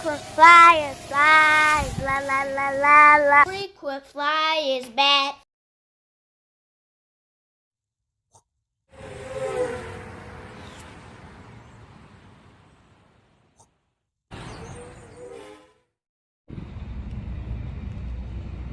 Frequent flyers, flies, la la la la la. Frequent flyers back.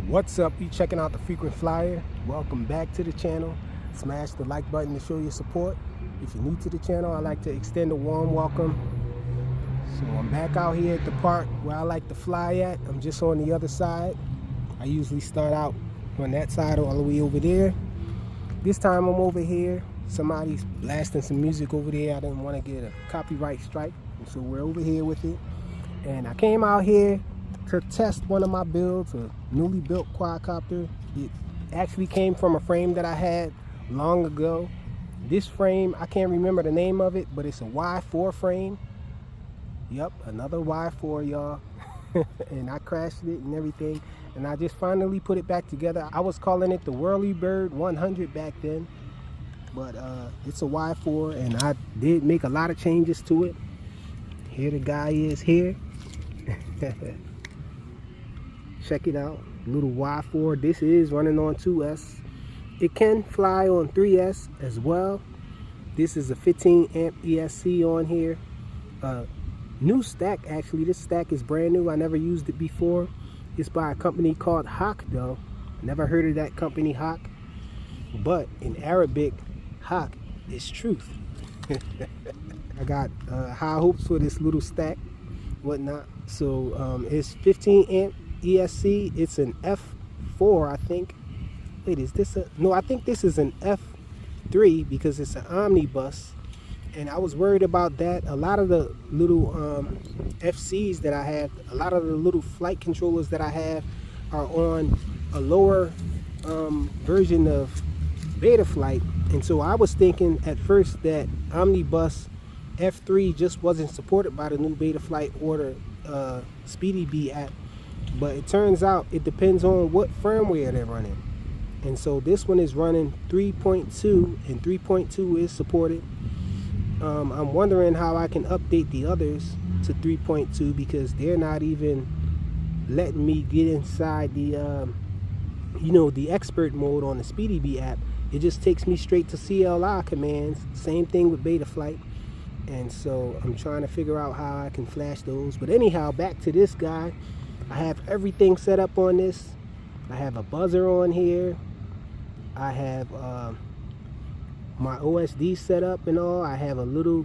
What's up? You checking out the Frequent Flyer? Welcome back to the channel. Smash the like button to show your support. If you're new to the channel, I'd like to extend a warm welcome. So I'm back out here at the park where I like to fly at. I'm just on the other side. I usually start out on that side all the way over there. This time I'm over here. Somebody's blasting some music over there. I didn't want to get a copyright strike, and so we're over here with it. And I came out here to test one of my builds, a newly built quadcopter. It actually came from a frame that I had long ago. This frame, I can't remember the name of it, but it's a Y4 frame. Yep, another Y4, y'all. And I crashed it and everything, and I just finally put it back together. I was calling it the Whirlybird 100 back then, but it's a Y4, and I did make a lot of changes to it. Here the guy is here. Check it out, little Y4. This is running on 2S. It can fly on 3S as well. This is a 15 amp ESC on here. New stack, actually. This stack is brand new. I never used it before. It's by a company called Hawk, though. Never heard of that company, Hawk. But in Arabic, Hawk is truth. I got high hopes for this little stack, whatnot. So it's 15 amp ESC. It's an F4, I think. Wait, is this a... No, I think this is an F3 because it's an omnibus. And I was worried about that. A lot of the little FCs that I have, a lot of the little flight controllers that I have are on a lower version of Betaflight. And so I was thinking at first that omnibus F3 just wasn't supported by the new Betaflight or the SpeedyBee app. But it turns out it depends on what firmware they're running. And so this one is running 3.2, and 3.2 is supported. I'm wondering how I can update the others to 3.2 because they're not even letting me get inside the the expert mode on the SpeedyBee app. It just takes me straight to CLI commands. Same thing with Betaflight. And so I'm trying to figure out how I can flash those. But anyhow, back to this guy. I have everything set up on this. I have a buzzer on here. I have my OSD set up and all. I have a little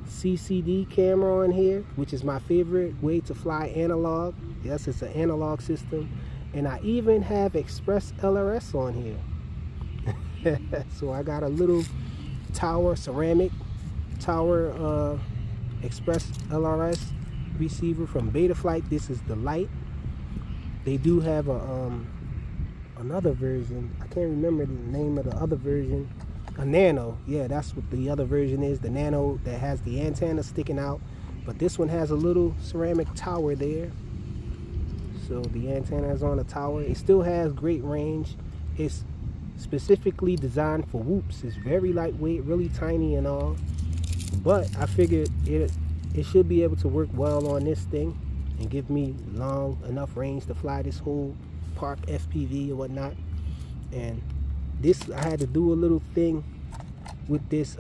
CCD camera on here, which is my favorite way to fly analog. Yes, it's an analog system. And I even have Express ELRS on here. So I got a little tower, ceramic tower Express ELRS receiver from Betaflight. This is the light. They do have a another version. I can't remember the name of the other version. A Nano. Yeah, that's what the other version is. The Nano that has the antenna sticking out. But this one has a little ceramic tower there. So the antenna is on a tower. It still has great range. It's specifically designed for whoops. It's very lightweight, really tiny and all. But I figured it should be able to work well on this thing and give me long enough range to fly this whole park FPV or whatnot. And this, I had to do a little thing with this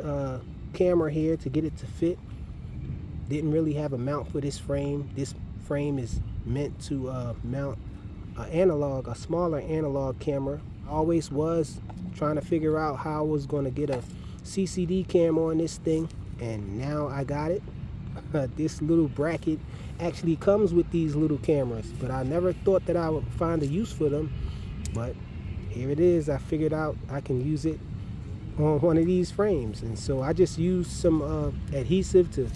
camera here to get it to fit. Didn't really have a mount for this frame. This frame is meant to mount a smaller analog camera. I always was trying to figure out how I was going to get a CCD camera on this thing, and now I got it. This little bracket actually comes with these little cameras, but I never thought that I would find a use for them. But here it is. I figured out I can use it on one of these frames, and so I just used some adhesive to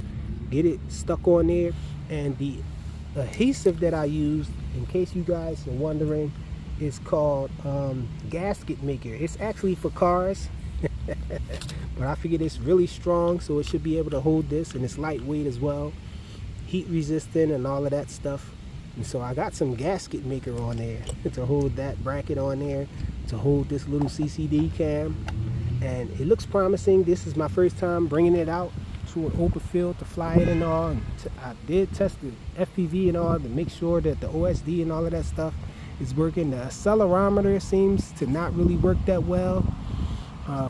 get it stuck on there. And the adhesive that I used, in case you guys are wondering, is called gasket maker. It's actually for cars. But I figured it's really strong, so it should be able to hold this, and it's lightweight as well, heat resistant and all of that stuff. And so I got some gasket maker on there to hold that bracket on there, to hold this little CCD cam, and it looks promising. This is my first time bringing it out, to an open field to fly it and all. And I did test the FPV and all to make sure that the OSD and all of that stuff is working. The accelerometer seems to not really work that well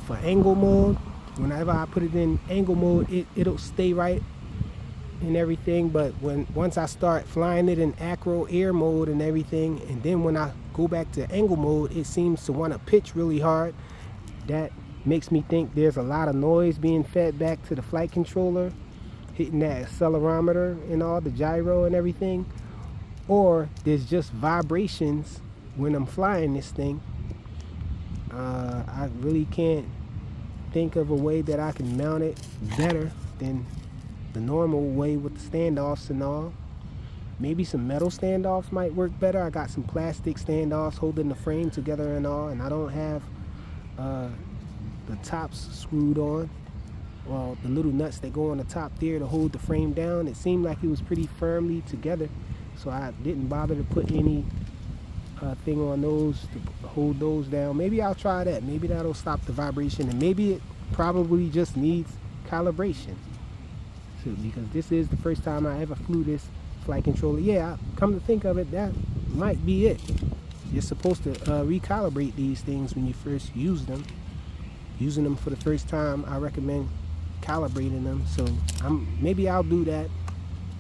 for angle mode. Whenever I put it in angle mode, it'll stay right and everything, but once I start flying it in acro air mode and everything, and then when I go back to angle mode, it seems to want to pitch really hard. That makes me think there's a lot of noise being fed back to the flight controller, hitting that accelerometer and all the gyro and everything, or there's just vibrations when I'm flying this thing. I really can't think of a way that I can mount it better than the normal way with the standoffs and all. Maybe some metal standoffs might work better. I got some plastic standoffs holding the frame together and all, and I don't have the tops screwed on. Well, the little nuts that go on the top there to hold the frame down. It seemed like it was pretty firmly together, so I didn't bother to put any thing on those to hold those down. Maybe I'll try that. Maybe that'll stop the vibration, and maybe it probably just needs calibration. Because this is the first time I ever flew this flight controller. Yeah, come to think of it, that might be it. You're supposed to recalibrate these things when you first use them. Using them for the first time, I recommend calibrating them. So maybe I'll do that.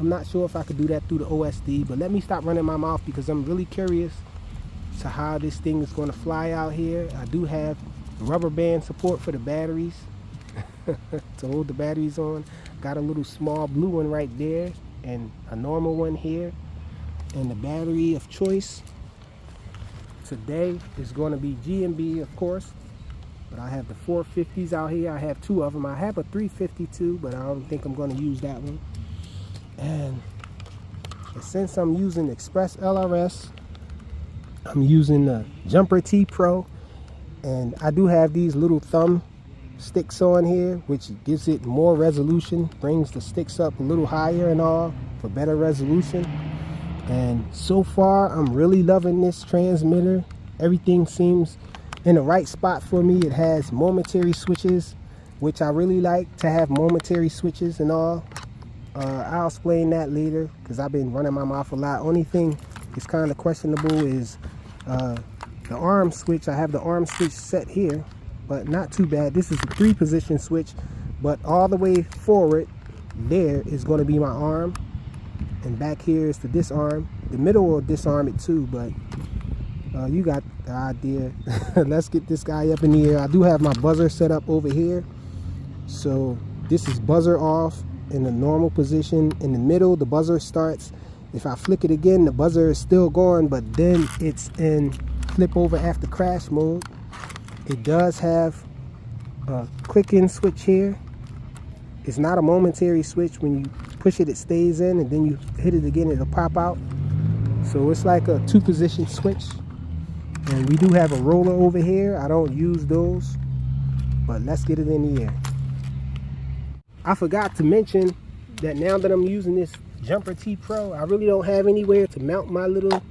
I'm not sure if I could do that through the OSD, but let me stop running my mouth because I'm really curious to how this thing is going to fly out here. I do have rubber band support for the batteries to hold the batteries on. Got a little small blue one right there and a normal one here, and the battery of choice today is going to be G&B, of course, but I have the 450s out here. I have two of them. I have a 352, but I don't think I'm going to use that one. And since I'm using Express ELRS, I'm using the Jumper T Pro, and I do have these little thumb sticks on here, which gives it more resolution, brings the sticks up a little higher and all for better resolution. And so far I'm really loving this transmitter. Everything seems in the right spot for me. It has momentary switches, which I really like to have momentary switches and all. I'll explain that later because I've been running my mouth a lot. Only thing is kind of questionable is the arm switch. I have the arm switch set here, but not too bad. This is a 3-position switch, but all the way forward there is going to be my arm, and back here is the disarm. The middle will disarm it too, but you got the idea. Let's get this guy up in the air. I do have my buzzer set up over here, so this is buzzer off in the normal position. In the middle, the buzzer starts. If I flick it again, the buzzer is still going, but then it's in flip over after crash mode. It does have a click-in switch here. It's not a momentary switch. When you push it, it stays in, and then you hit it again, it'll pop out. So it's like a 2-position switch. And we do have a roller over here. I don't use those, but let's get it in the air. I forgot to mention that now that I'm using this Jumper T Pro, I really don't have anywhere to mount my little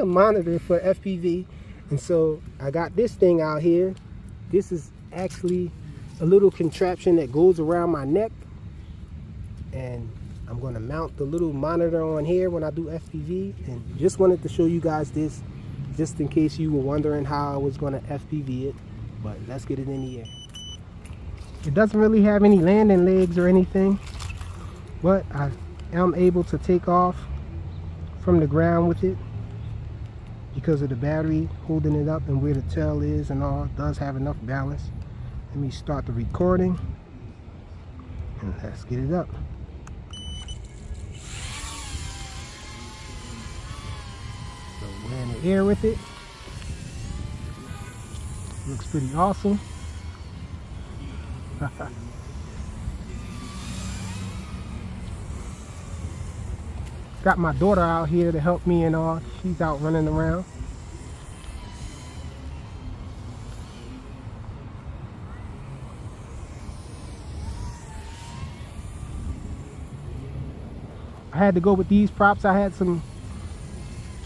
monitor for FPV. And so I got this thing out here. This is actually a little contraption that goes around my neck, and I'm going to mount the little monitor on here when I do FPV. And just wanted to show you guys this, just in case you were wondering how I was going to FPV it. But let's get it in the air. It doesn't really have any landing legs or anything, but I am able to take off from the ground with it because of the battery holding it up and where the tail is and all. It does have enough balance. Let me start the recording and let's get it up. So we're in the air with it. Looks pretty awesome. Got my daughter out here to help me and all. She's out running around. I had to go with these props. I had some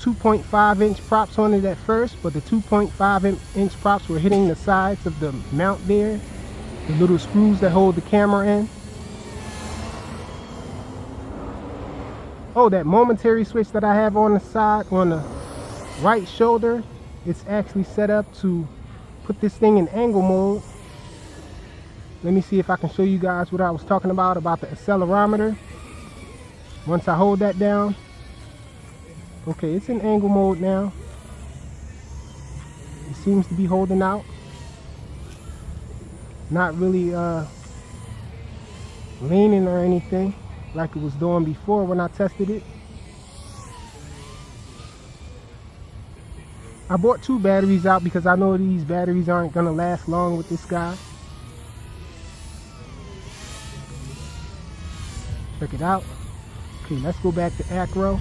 2.5 inch props on it at first, but the 2.5 inch props were hitting the sides of the mount there, the little screws that hold the camera in. Oh, that momentary switch that I have on the side, on the right shoulder, it's actually set up to put this thing in angle mode. Let me see if I can show you guys what I was talking about the accelerometer. Once I hold that down, okay, it's in angle mode now. It seems to be holding out. Not really leaning or anything like it was doing before when I tested it. I bought 2 batteries out because I know these batteries aren't gonna last long with this guy. Check it out. Okay, let's go back to acro.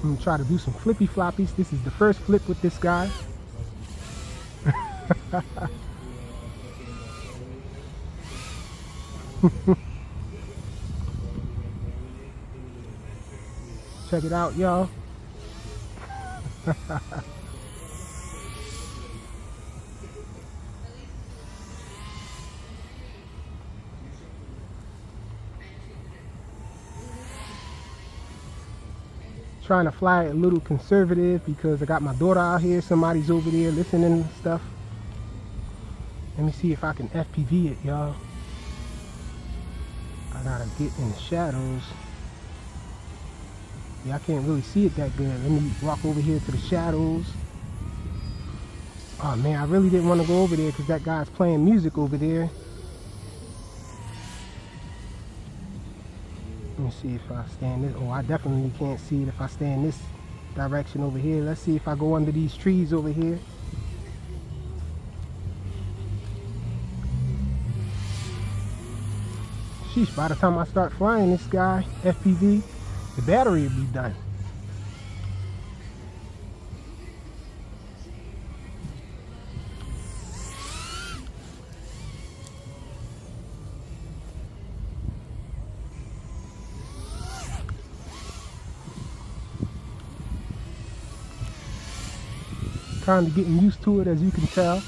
I'm gonna try to do some flippy floppies. This is the first flip with this guy. Check it out, y'all. Trying to fly it a little conservative because I got my daughter out here. Somebody's over there listening and stuff. Let me see if I can FPV it, y'all. I gotta get in the shadows. Yeah, I can't really see it that good. Let me walk over here to the shadows. Oh man, I really didn't want to go over there because that guy's playing music over there. Let me see if I stand this. Oh, I definitely can't see it if I stand this direction over here. Let's see if I go under these trees over here. Sheesh, by the time I start flying this guy, FPV, the battery will be done. Kind of getting used to it, as you can tell.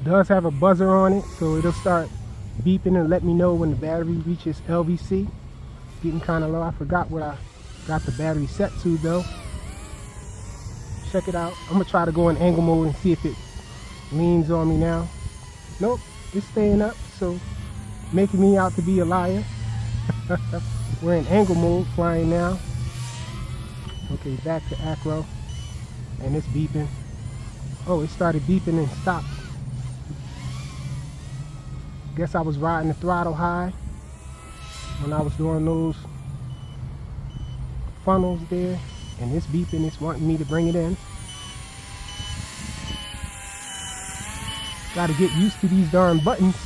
Does have a buzzer on it, so it'll start beeping and let me know when the battery reaches LVC. Getting kind of low. I forgot what I got the battery set to though. Check it out. I'm gonna try to go in angle mode and see if it leans on me now. Nope, it's staying up, so making me out to be a liar. We're in angle mode flying now. Okay, back to acro, and it's beeping. Oh, it started beeping and stopped. Guess I was riding the throttle high when I was doing those funnels there, and it's beeping. It's wanting me to bring it in. Got to get used to these darn buttons.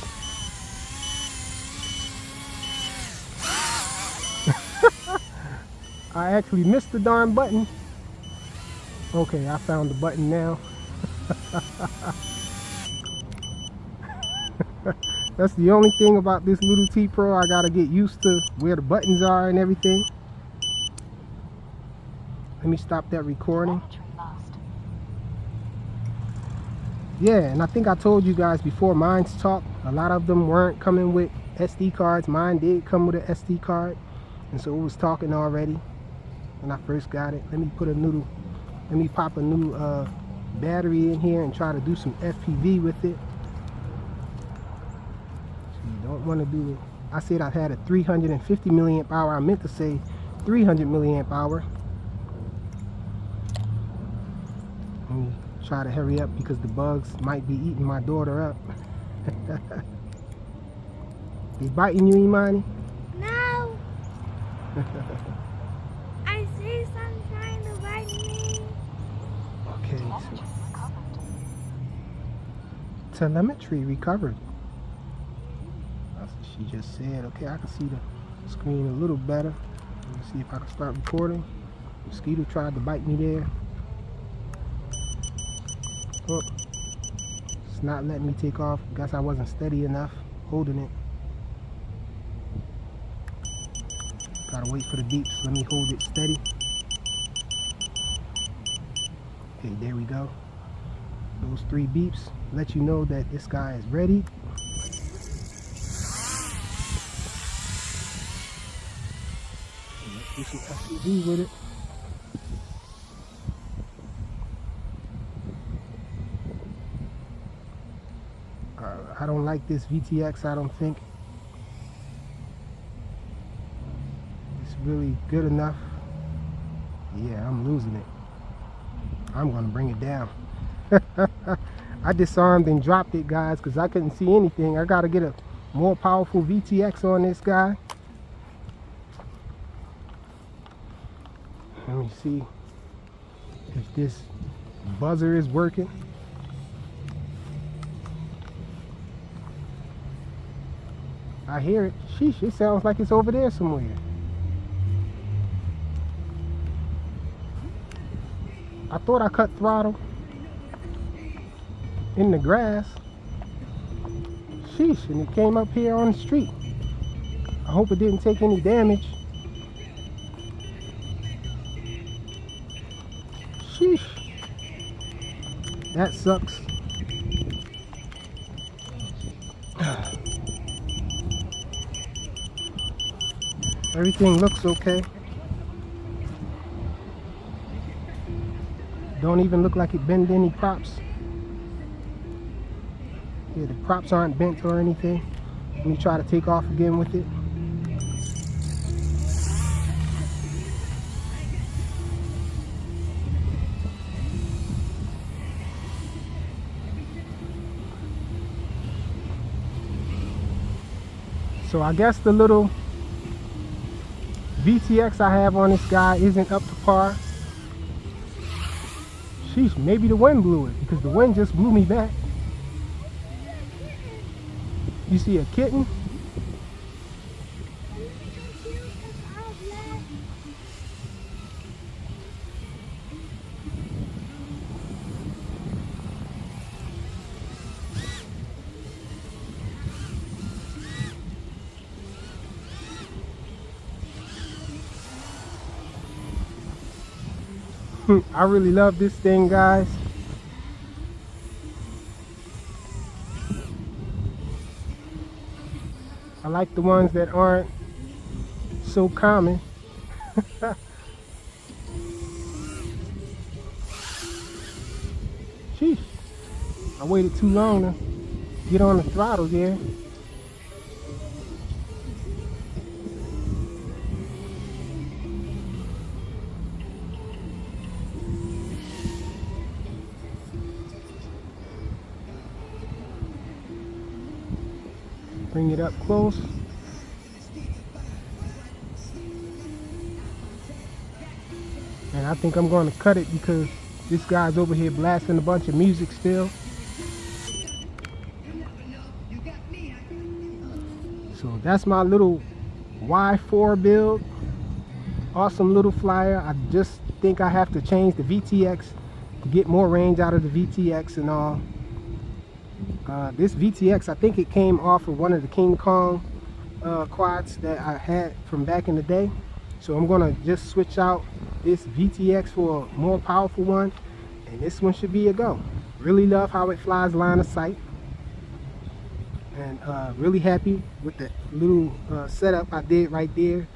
I actually missed the darn button. Okay, I found the button now. That's the only thing about this little T Pro. I gotta get used to where the buttons are and everything. Let me stop that recording. Yeah, and I think I told you guys before, mine's talk. A lot of them weren't coming with SD cards. Mine did come with an SD card, and so it was talking already when I first got it. Let me pop a new battery in here and try to do some FPV with it. You don't want to do it. I said I had a 350 milliamp hour. I meant to say 300 milliamp hour. Let me try to hurry up because the bugs might be eating my daughter up. They biting you, Imani? No. I see some trying to bite me. Okay. So telemetry recovered. That's what she just said. Okay, I can see the screen a little better. Let me see if I can start recording. Mosquito tried to bite me there. Oh, it's not letting me take off. Guess I wasn't steady enough holding it. Gotta wait for the beeps. Let me hold it steady. Okay, there we go. Those 3 beeps let you know that this guy is ready. Let's do some SUV with it. I don't like this VTX, I don't think. It's really good enough. Yeah, I'm losing it. I'm gonna bring it down. I disarmed and dropped it, guys, because I couldn't see anything. I gotta get a more powerful VTX on this guy. Let me see if this buzzer is working. I hear it. Sheesh, it sounds like it's over there somewhere. I thought I cut throttle in the grass. Sheesh, and it came up here on the street. I hope it didn't take any damage. Sheesh. That sucks. Everything looks okay. Don't even look like it bent any props. Yeah, the props aren't bent or anything. Let me try to take off again with it. So I guess the little VTX I have on this guy isn't up to par. Sheesh, maybe the wind blew it, because the wind just blew me back. You see a kitten? I really love this thing, guys. I like the ones that aren't so common. Sheesh, I waited too long to get on the throttle there. Bring it up close. And I think I'm going to cut it because this guy's over here blasting a bunch of music still. So that's my little Y4 build. Awesome little flyer. I just think I have to change the VTX to get more range out of the VTX and all. This VTX, I think it came off of one of the King Kong quads that I had from back in the day. So I'm gonna just switch out this VTX for a more powerful one, and this one should be a go. Really love how it flies line of sight, and really happy with the little setup I did right there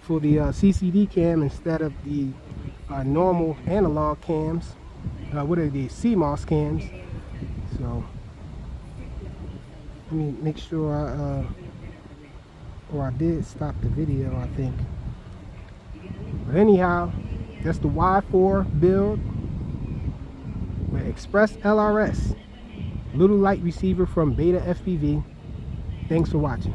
for the CCD cam instead of the normal analog cams. What are the CMOS cams? So let me make sure I did stop the video, I think. But anyhow, that's the Y4 build with Express ELRS, little light receiver from Beta FPV. Thanks for watching.